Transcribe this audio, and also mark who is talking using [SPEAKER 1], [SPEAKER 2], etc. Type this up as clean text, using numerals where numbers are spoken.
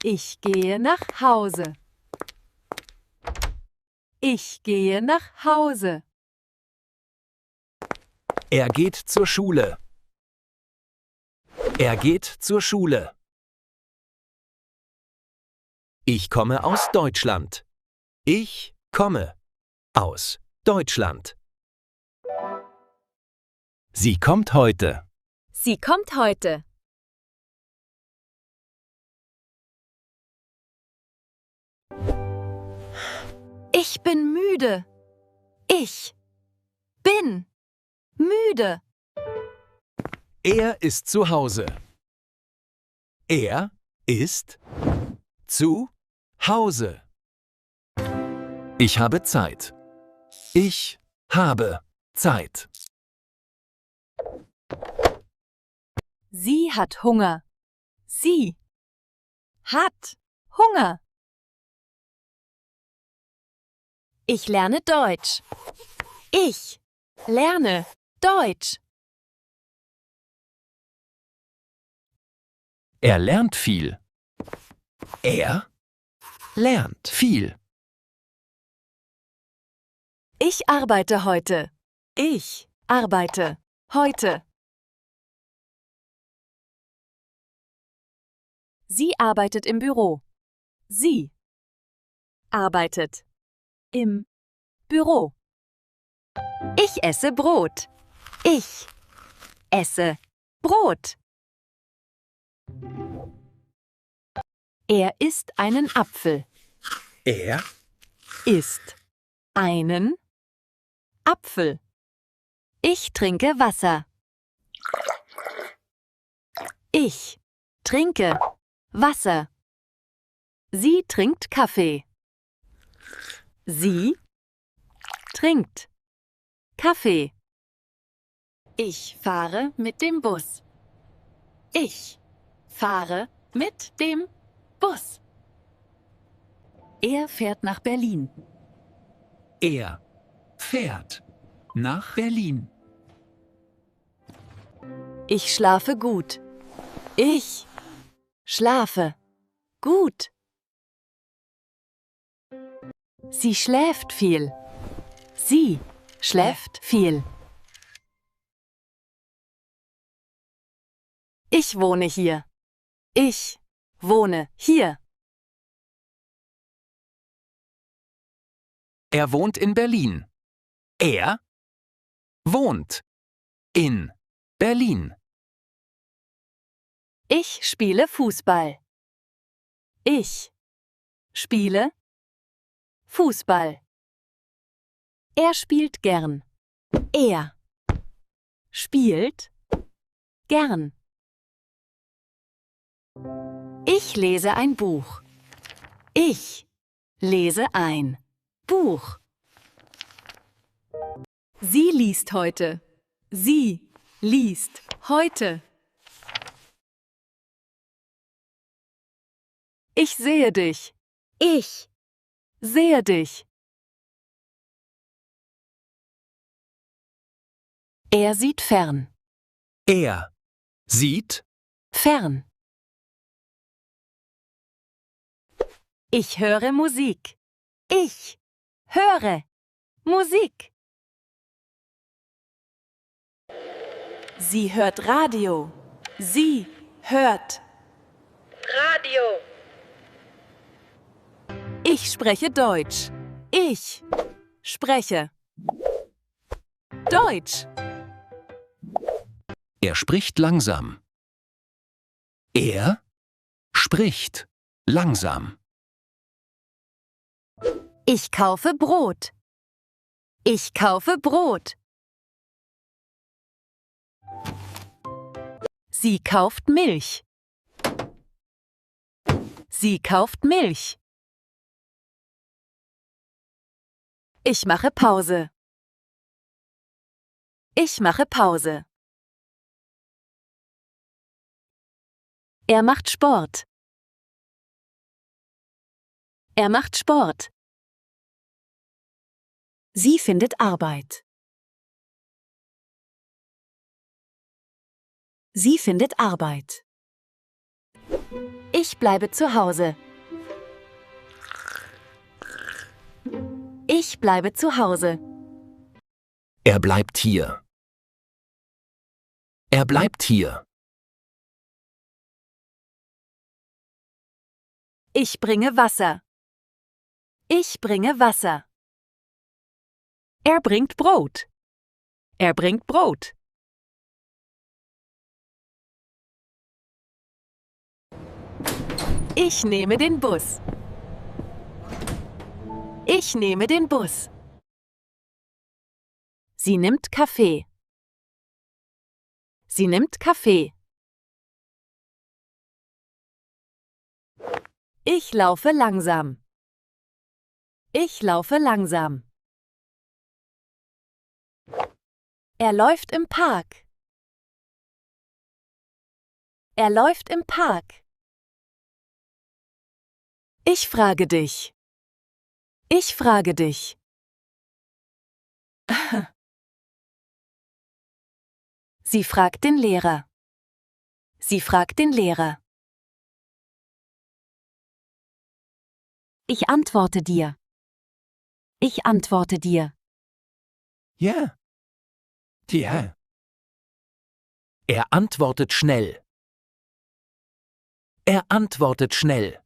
[SPEAKER 1] Ich gehe nach Hause. Ich gehe nach Hause.
[SPEAKER 2] Er geht zur Schule. Er geht zur Schule. Ich komme aus Deutschland. Ich komme aus Deutschland. Sie kommt heute.
[SPEAKER 1] Sie kommt heute. Ich bin müde. Ich bin müde.
[SPEAKER 2] Er ist zu Hause. Er ist zu Hause. Ich habe Zeit. Ich habe Zeit.
[SPEAKER 1] Sie hat Hunger. Sie hat Hunger. Ich lerne Deutsch. Ich lerne Deutsch.
[SPEAKER 2] Er lernt viel. Er lernt viel.
[SPEAKER 1] Ich arbeite heute. Ich arbeite heute. Sie arbeitet im Büro. Sie arbeitet im Büro. Ich esse Brot. Ich esse Brot. Er isst einen Apfel.
[SPEAKER 2] Er
[SPEAKER 1] Isst einen Apfel. Ich trinke Wasser. Ich trinke Wasser. Sie trinkt Kaffee. Sie trinkt Kaffee. Ich fahre mit dem Bus. Ich fahre mit dem Bus. Er fährt nach Berlin.
[SPEAKER 2] Er fährt nach Berlin.
[SPEAKER 1] Ich schlafe gut. Ich schlafe gut. Sie schläft viel. Sie schläft viel. Ich wohne hier. Ich wohne hier.
[SPEAKER 2] Er wohnt in Berlin. Er wohnt in Berlin.
[SPEAKER 1] Ich spiele Fußball. Ich spiele Fußball. Er spielt gern. Er spielt gern. Ich lese ein Buch. Ich lese ein Buch. Sie liest heute. Sie liest heute. Ich sehe dich. Ich sehe dich. Er sieht fern.
[SPEAKER 2] Er sieht
[SPEAKER 1] Fern. Ich höre Musik. Ich höre Musik. Sie hört Radio. Sie hört
[SPEAKER 3] Radio.
[SPEAKER 1] Ich spreche Deutsch. Ich spreche Deutsch.
[SPEAKER 2] Er spricht langsam. Er spricht langsam.
[SPEAKER 1] Ich kaufe Brot. Ich kaufe Brot. Sie kauft Milch. Sie kauft Milch. Ich mache Pause. Ich mache Pause. Er macht Sport. Er macht Sport. Sie findet Arbeit. Sie findet Arbeit. Ich bleibe zu Hause. Ich bleibe zu Hause.
[SPEAKER 2] Er bleibt hier. Er bleibt hier.
[SPEAKER 1] Ich bringe Wasser. Ich bringe Wasser. Er bringt Brot. Er bringt Brot. Ich nehme den Bus. Ich nehme den Bus. Sie nimmt Kaffee. Sie nimmt Kaffee. Ich laufe langsam. Ich laufe langsam. Er läuft im Park. Er läuft im Park. Ich frage dich. Ich frage dich. Sie fragt den Lehrer. Sie fragt den Lehrer. Ich antworte dir. Ich antworte dir.
[SPEAKER 2] Ja. Ja. Er antwortet schnell. Er antwortet schnell.